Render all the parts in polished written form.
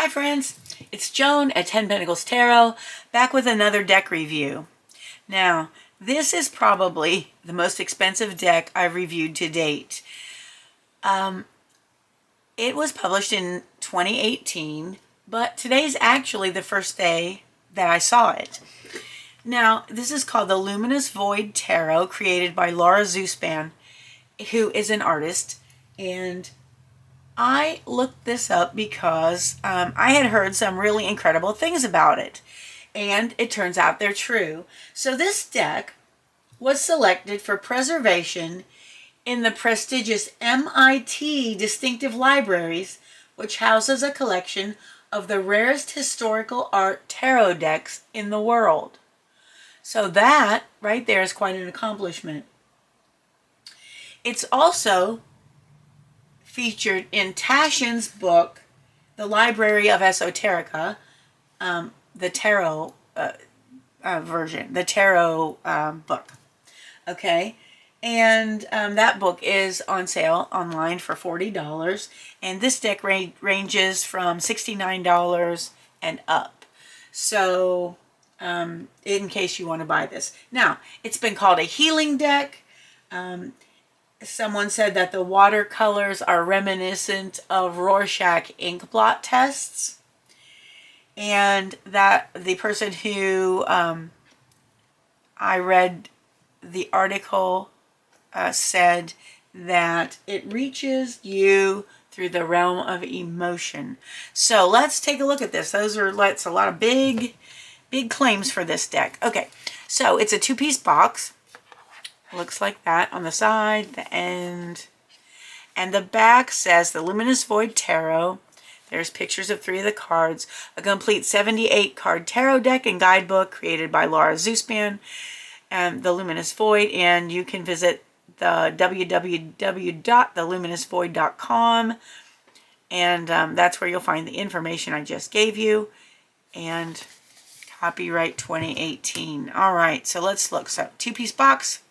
Hi friends, it's Joan at 10 Pentacles Tarot, back with another deck review. Now, this is probably the most expensive deck I've reviewed to date. It was published in 2018, but today's actually the first day that I saw it. Now, this is called the Luminous Void Tarot, created by Laura Zuspan, who is an artist, and I looked this up because I had heard some really incredible things about it, and it turns out they're true. So this deck was selected for preservation in the prestigious MIT Distinctive Libraries, which houses a collection of the rarest historical art tarot decks in the world. So that right there is quite an accomplishment. It's also featured in Tashin's book, The Library of Esoterica, the tarot version, the tarot book. Okay, and that book is on sale online for $40, and this deck ranges from $69 and up. So, in case you want to buy this. Now, it's been called a healing deck. Someone said that the watercolors are reminiscent of Rorschach ink blot tests, and that the person who I read the article said that it reaches you through the realm of emotion. So let's take a look at this. That's a lot of big claims for this deck. Okay, so it's a two-piece box. Looks like that on the side, the end, and the back says the Luminous Void Tarot. There's pictures of 3 of the cards, a complete 78 card tarot deck and guidebook created by Laura Zuspan and the Luminous Void, and you can visit the www.theluminousvoid.com, and that's where you'll find the information I just gave you, and copyright 2018. All right, so let's look. So two-piece box.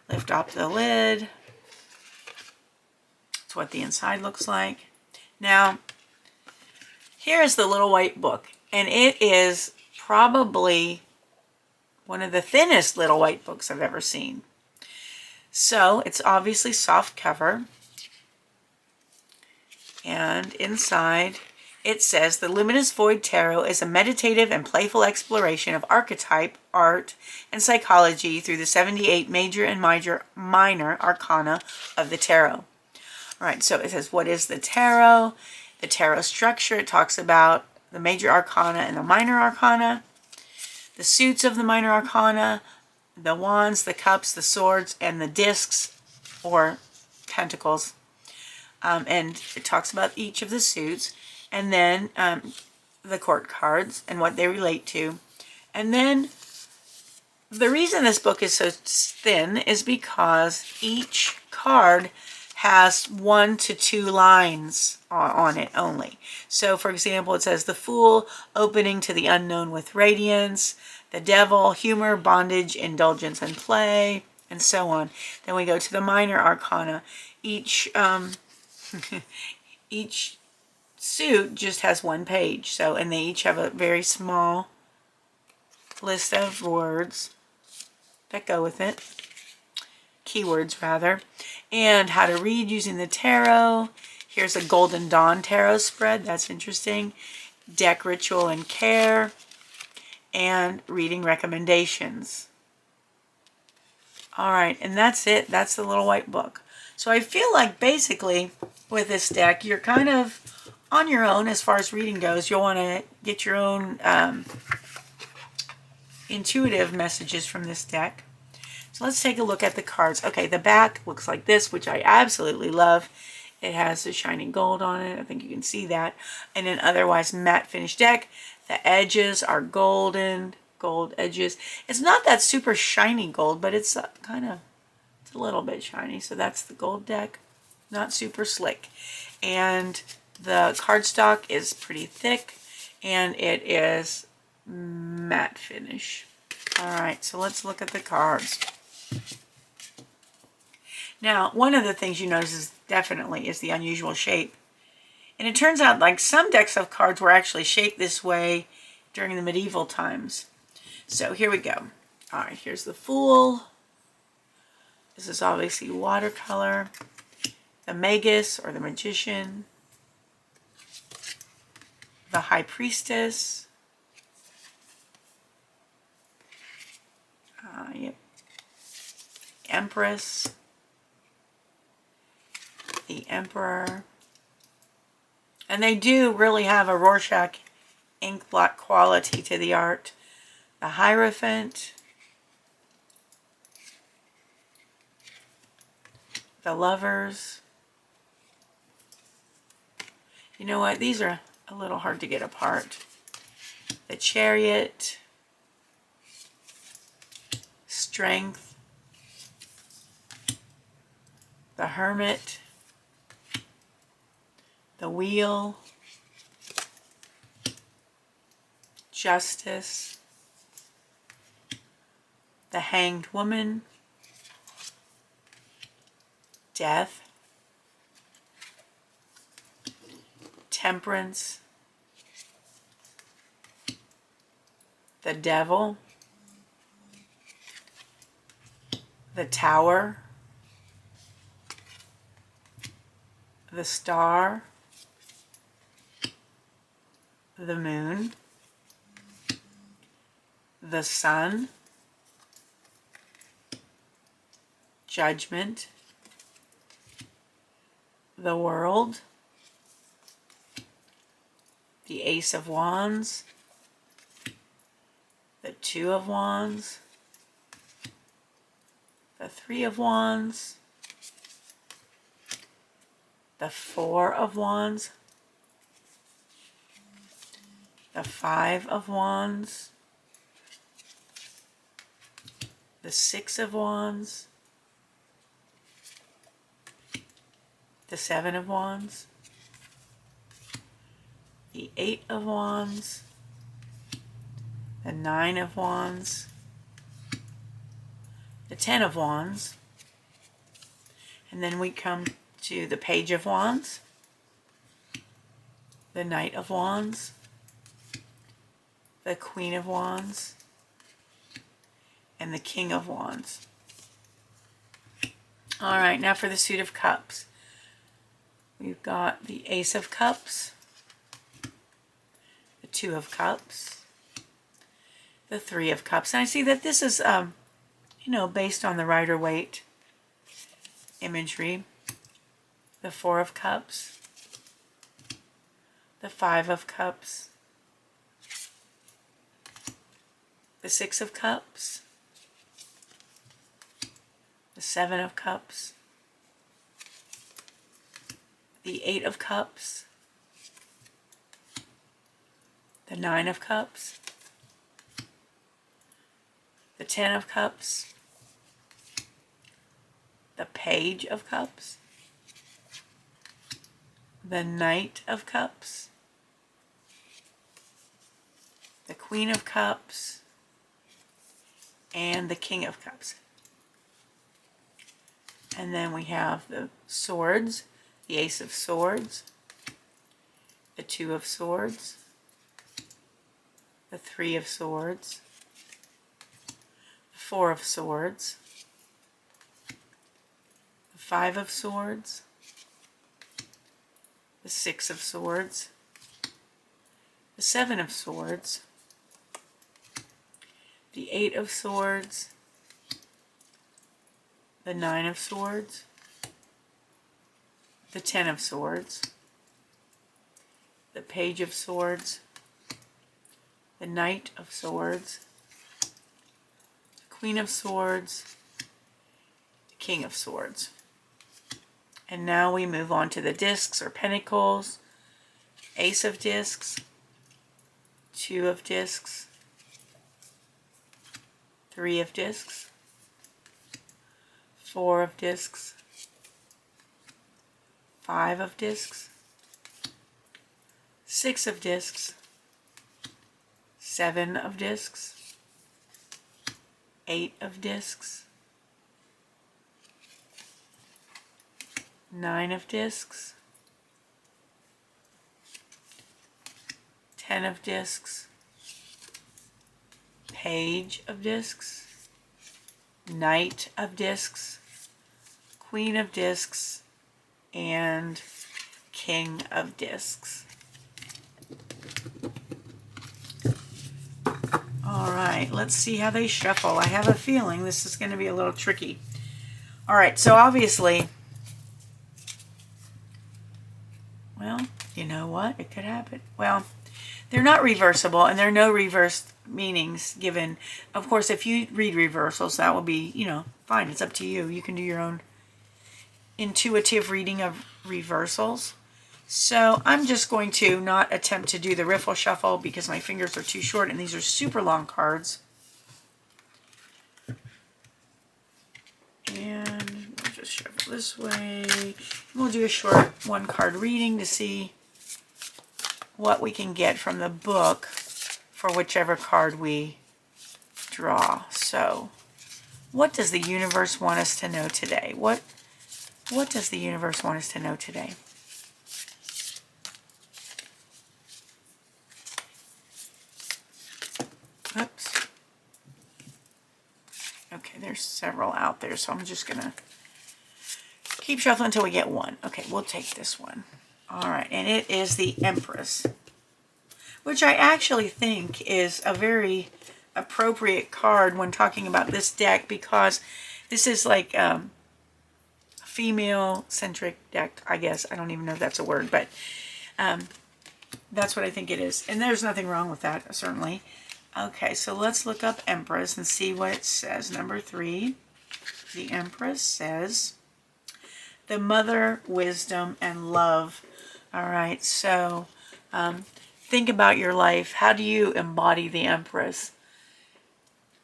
Lift off the lid. That's what the inside looks like. Now, here's the little white book, and it is probably one of the thinnest little white books I've ever seen. So, it's obviously soft cover, and inside it says the Luminous Void Tarot is a meditative and playful exploration of archetype, art, and psychology through the 78 major and minor arcana of the tarot. All right, so it says, what is the tarot? The tarot structure, it talks about the major arcana and the minor arcana, the suits of the minor arcana, the wands, the cups, the swords, and the discs or pentacles. And it talks about each of the suits. And then the court cards and what they relate to. And then the reason this book is so thin is because each card has 1 to 2 lines on it only. So, for example, it says the Fool, opening to the unknown with radiance, the Devil, humor, bondage, indulgence, and play, and so on. Then we go to the minor arcana. Each suit just has 1 page, so, and they each have a very small list of words that go with it, keywords rather, and how to read using the tarot. Here's a Golden Dawn tarot spread, that's interesting, deck ritual and care, and reading recommendations. All right, and that's it. That's the little white book. So I feel like basically with this deck, you're kind of on your own as far as reading goes. You'll want to get your own intuitive messages from this deck. So let's take a look at the cards. Okay, the back looks like this, which I absolutely love. It has the shiny gold on it. I think you can see that. And an otherwise matte finish deck. The edges are golden, gold edges. It's not that super shiny gold, but it's kind of, it's a little bit shiny. So that's the gold deck. Not super slick. And the cardstock is pretty thick, and it is matte finish. All right, so let's look at the cards. Now, one of the things you notice is definitely the unusual shape And it turns out like some decks of cards were actually shaped this way during the medieval times. So here we go. All right, here's the Fool. This is obviously watercolor. The Magus or the Magician. The High Priestess. Yep. Empress. The Emperor. And they do really have a Rorschach ink blot quality to the art. The Hierophant. The Lovers. You know what? These are a little hard to get apart. The Chariot. Strength. The Hermit. The Wheel. Justice. The Hanged Woman. Death. Temperance. The Devil. The Tower. The Star. The Moon. The Sun. Judgment. The World. The Ace of Wands. The Two of Wands. The Three of Wands. The Four of Wands. The Five of Wands. The Six of Wands. The Seven of Wands. The Eight of Wands. The Nine of Wands. The Ten of Wands. And then we come to the Page of Wands. The Knight of Wands. The Queen of Wands. And the King of Wands. All right, now for the Suit of Cups. We've got the Ace of Cups. The Two of Cups. The Three of Cups. And I see that this is, based on the Rider-Waite imagery. The Four of Cups. The Five of Cups. The Six of Cups. The Seven of Cups. The Eight of Cups. The Nine of Cups. The Ten of Cups. The Page of Cups. The Knight of Cups. The Queen of Cups. And the King of Cups. And then we have the Swords. The Ace of Swords. The Two of Swords. The Three of Swords. The Four of Swords. The Five of Swords. The Six of Swords. The Seven of Swords. The Eight of Swords. The Nine of Swords. The Ten of Swords. The Page of Swords. The Knight of Swords. The Queen of Swords. The King of Swords. And now we move on to the discs or pentacles. Ace of Discs. Two of Discs. Three of Discs. Four of Discs. Five of Discs. Six of Discs. Seven of Discs. Eight of Discs. Nine of Discs. 10 of discs, page of discs, knight of discs, queen of discs, and king of discs. All right, let's see how they shuffle. I have a feeling this is going to be a little tricky. All right, so obviously, well, you know what? It could happen. Well, they're not reversible, and there are no reversed meanings given. Of course, if you read reversals, that will be, fine. It's up to you. You can do your own intuitive reading of reversals. So I'm just going to not attempt to do the riffle shuffle because my fingers are too short and these are super long cards. And we'll just shuffle this way. We'll do a short one card reading to see what we can get from the book for whichever card we draw. So what does the universe want us to know today? What does the universe want us to know today? Oops. Okay, there's several out there, so I'm just going to keep shuffling until we get one. Okay, we'll take this one. All right, and it is the Empress, which I actually think is a very appropriate card when talking about this deck because this is like a female-centric deck, I guess. I don't even know if that's a word, but that's what I think it is. And there's nothing wrong with that, certainly. Okay, so let's look up Empress and see what it says. Number 3, the Empress says, the mother, wisdom, and love. All right, so think about your life. How do you embody the Empress?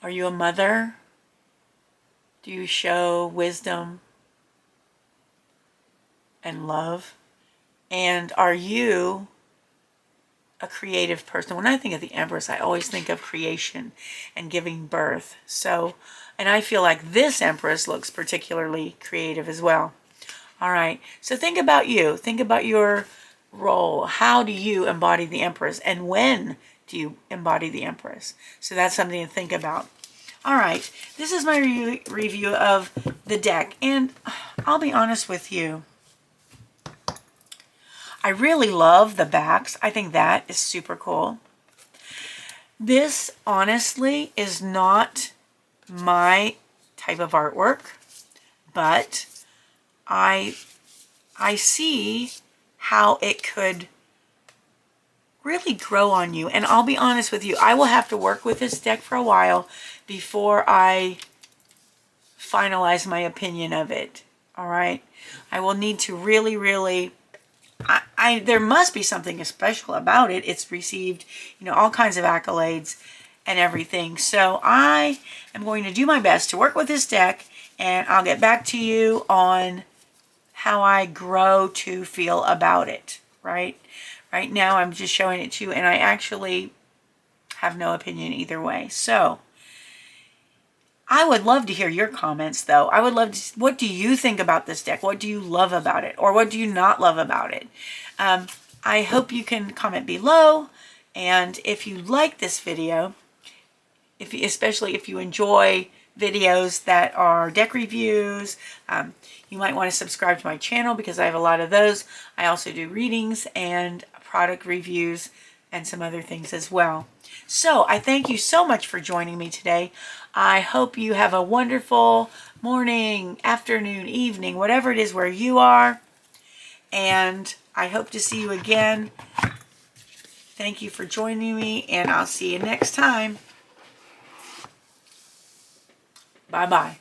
Are you a mother? Do you show wisdom and love? And are you a creative person? When I think of the Empress, I always think of creation and giving birth. So, and I feel like this Empress looks particularly creative as well. All right, so think about you. Think about your role. How do you embody the Empress? And when do you embody the Empress? So that's something to think about. All right, this is my review of the deck. And I'll be honest with you. I really love the backs. I think that is super cool. This, honestly, is not my type of artwork, but I see how it could really grow on you. And I'll be honest with you, I will have to work with this deck for a while before I finalize my opinion of it. All right? I will need to really... there must be something special about it. It's received, all kinds of accolades and everything. So I am going to do my best to work with this deck, and I'll get back to you on how I grow to feel about it, right? Right now I'm just showing it to you, and I actually have no opinion either way. So I would love to hear your comments, though. I would love to, what do you think about this deck? What do you love about it? Or what do you not love about it? I hope you can comment below. And if you like this video, especially if you enjoy videos that are deck reviews, you might want to subscribe to my channel because I have a lot of those. I also do readings and product reviews and some other things as well. So I thank you so much for joining me today. I hope you have a wonderful morning, afternoon, evening, whatever it is where you are. And I hope to see you again. Thank you for joining me, and I'll see you next time. Bye-bye.